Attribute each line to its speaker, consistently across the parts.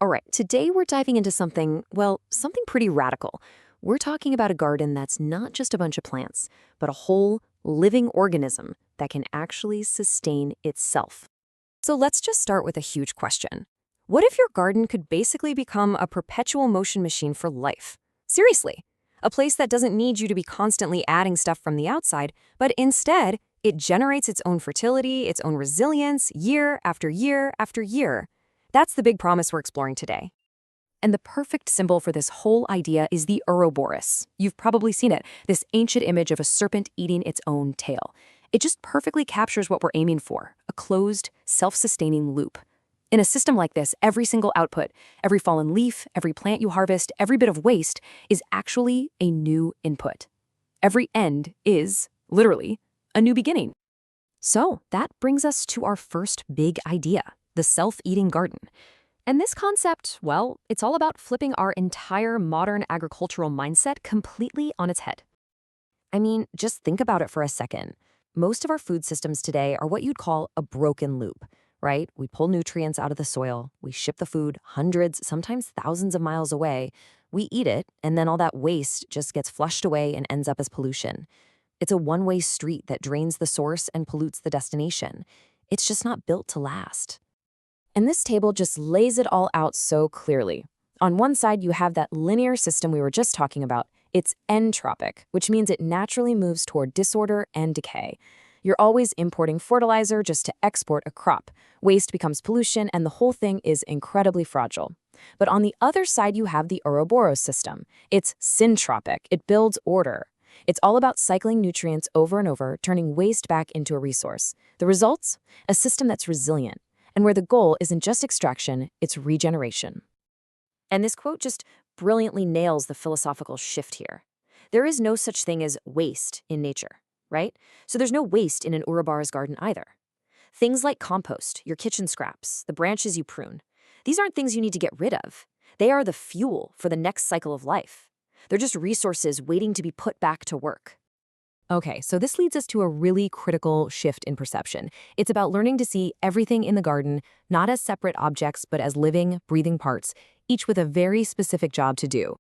Speaker 1: All right, today we're diving into something, well, something pretty radical. We're talking about a garden that's not just a bunch of plants, but a whole living organism that can actually sustain itself. So let's just start with a huge question. What if your garden could basically become a perpetual motion machine for life? Seriously, a place that doesn't need you to be constantly adding stuff from the outside, but instead, it generates its own fertility, its own resilience, year after year after year. That's the big promise we're exploring today. And the perfect symbol for this whole idea is the Ouroboros. You've probably seen it, this ancient image of a serpent eating its own tail. It just perfectly captures what we're aiming for, a closed, self-sustaining loop. In a system like this, every single output, every fallen leaf, every plant you harvest, every bit of waste is actually a new input. Every end is, literally, a new beginning. So that brings us to our first big idea, the self-eating garden. And this concept, well, it's all about flipping our entire modern agricultural mindset completely on its head. I mean, just think about it for a second. Most of our food systems today are what you'd call a broken loop, right? We pull nutrients out of the soil, we ship the food hundreds, sometimes thousands of miles away, we eat it, and then all that waste just gets flushed away and ends up as pollution. It's a one-way street that drains the source and pollutes the destination. It's just not built to last. And this table just lays it all out so clearly. On one side, you have that linear system we were just talking about. It's entropic, which means it naturally moves toward disorder and decay. You're always importing fertilizer just to export a crop. Waste becomes pollution, and the whole thing is incredibly fragile. But on the other side, you have the Ouroboros system. It's syntropic. It builds order. It's all about cycling nutrients over and over, turning waste back into a resource. The results? A system that's resilient, and where the goal isn't just extraction, it's regeneration. And this quote just brilliantly nails the philosophical shift here. There is no such thing as waste in nature, right? So there's no waste in an Ouroboros garden either. Things like compost, your kitchen scraps, the branches you prune, these aren't things you need to get rid of. They are the fuel for the next cycle of life. They're just resources waiting to be put back to work. Okay, so this leads us to a really critical shift in perception. It's about learning to see everything in the garden not as separate objects, but as living, breathing parts, each with a very specific job to do.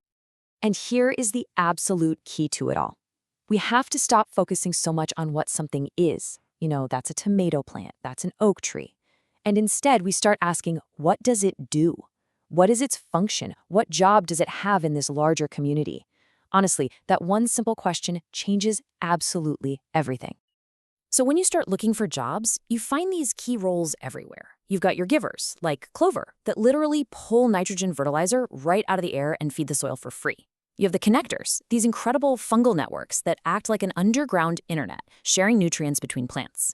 Speaker 1: And here is the absolute key to it all. We have to stop focusing so much on what something is. You know, that's a tomato plant, that's an oak tree. And instead, we start asking, what does it do? What is its function? What job does it have in this larger community? Honestly, that one simple question changes absolutely everything. So when you start looking for jobs, you find these key roles everywhere. You've got your givers, like clover, that literally pull nitrogen fertilizer right out of the air and feed the soil for free. You have the connectors, these incredible fungal networks that act like an underground internet, sharing nutrients between plants.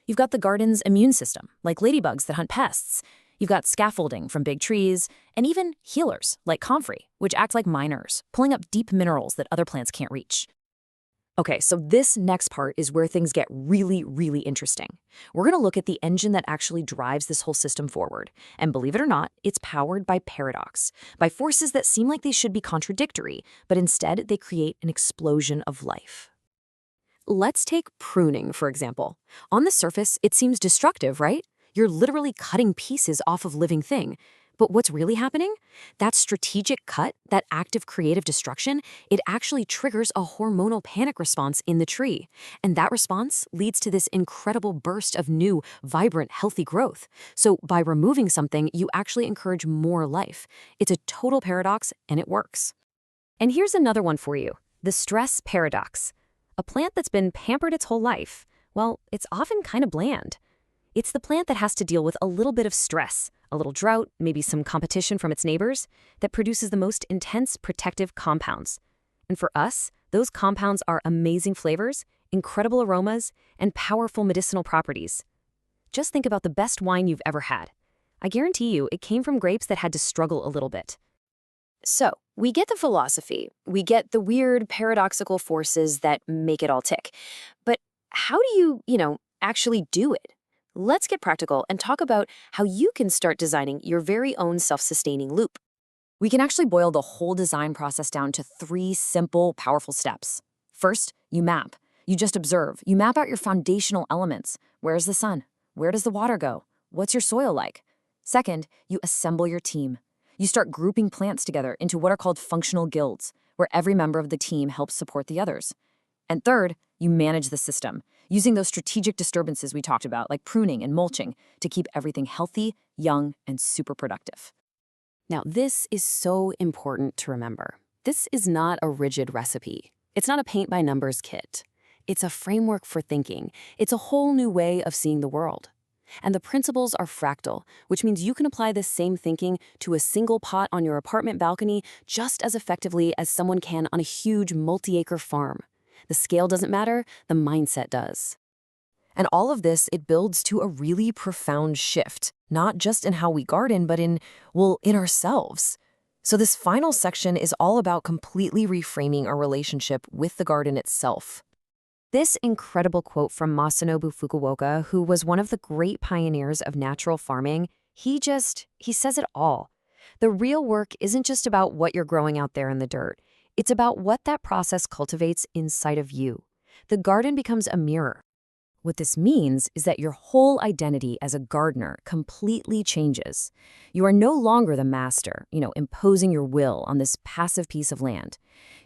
Speaker 1: You've got the garden's immune system, like ladybugs that hunt pests. You've got scaffolding from big trees, and even healers, like comfrey, which act like miners, pulling up deep minerals that other plants can't reach. Okay, so this next part is where things get really, really interesting. We're going to look at the engine that actually drives this whole system forward. And believe it or not, it's powered by paradox, by forces that seem like they should be contradictory, but instead they create an explosion of life. Let's take pruning, for example. On the surface, it seems destructive, right? You're literally cutting pieces off of living thing. But what's really happening? That strategic cut, that active creative destruction, it actually triggers a hormonal panic response in the tree. And that response leads to this incredible burst of new, vibrant, healthy growth. So by removing something, you actually encourage more life. It's a total paradox, and it works. And here's another one for you, the stress paradox. A plant that's been pampered its whole life, well, it's often kind of bland. It's the plant that has to deal with a little bit of stress, a little drought, maybe some competition from its neighbors, that produces the most intense protective compounds. And for us, those compounds are amazing flavors, incredible aromas, and powerful medicinal properties. Just think about the best wine you've ever had. I guarantee you it came from grapes that had to struggle a little bit. So, we get the philosophy, we get the weird paradoxical forces that make it all tick. But how do you actually do it? Let's get practical and talk about how you can start designing your very own self-sustaining loop. We can actually boil the whole design process down to 3 simple, powerful steps. First, you map. You just observe. You map out your foundational elements. Where's the sun? Where does the water go? What's your soil like? Second, you assemble your team. You start grouping plants together into what are called functional guilds, where every member of the team helps support the others. And third, you manage the system, using those strategic disturbances we talked about, like pruning and mulching, to keep everything healthy, young, and super productive.
Speaker 2: Now, this is so important to remember. This is not a rigid recipe. It's not a paint-by-numbers kit. It's a framework for thinking. It's a whole new way of seeing the world. And the principles are fractal, which means you can apply this same thinking to a single pot on your apartment balcony just as effectively as someone can on a huge multi-acre farm. The scale doesn't matter, the mindset does.
Speaker 1: And all of this, it builds to a really profound shift, not just in how we garden, but in ourselves. So this final section is all about completely reframing our relationship with the garden itself. This incredible quote from Masanobu Fukuoka, who was one of the great pioneers of natural farming, he says it all. The real work isn't just about what you're growing out there in the dirt. It's about what that process cultivates inside of you. The garden becomes a mirror. What this means is that your whole identity as a gardener completely changes. You are no longer the master, imposing your will on this passive piece of land.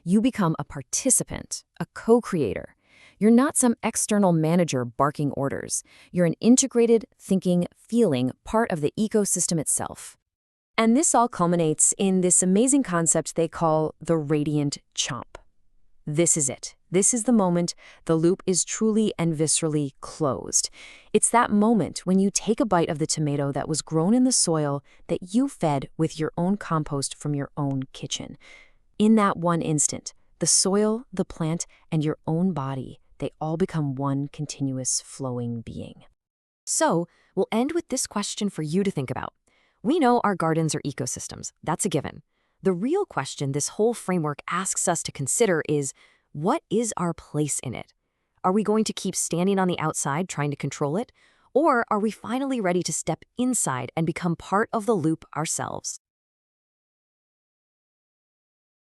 Speaker 1: You become a participant, a co-creator. You're not some external manager barking orders. You're an integrated, thinking, feeling part of the ecosystem itself. And this all culminates in this amazing concept they call the radiant chomp. This is it. This is the moment the loop is truly and viscerally closed. It's that moment when you take a bite of the tomato that was grown in the soil that you fed with your own compost from your own kitchen. In that one instant, the soil, the plant, and your own body, they all become one continuous flowing being. So, we'll end with this question for you to think about. We know our gardens are ecosystems. That's a given. The real question this whole framework asks us to consider is, what is our place in it? Are we going to keep standing on the outside trying to control it? Or are we finally ready to step inside and become part of the loop ourselves?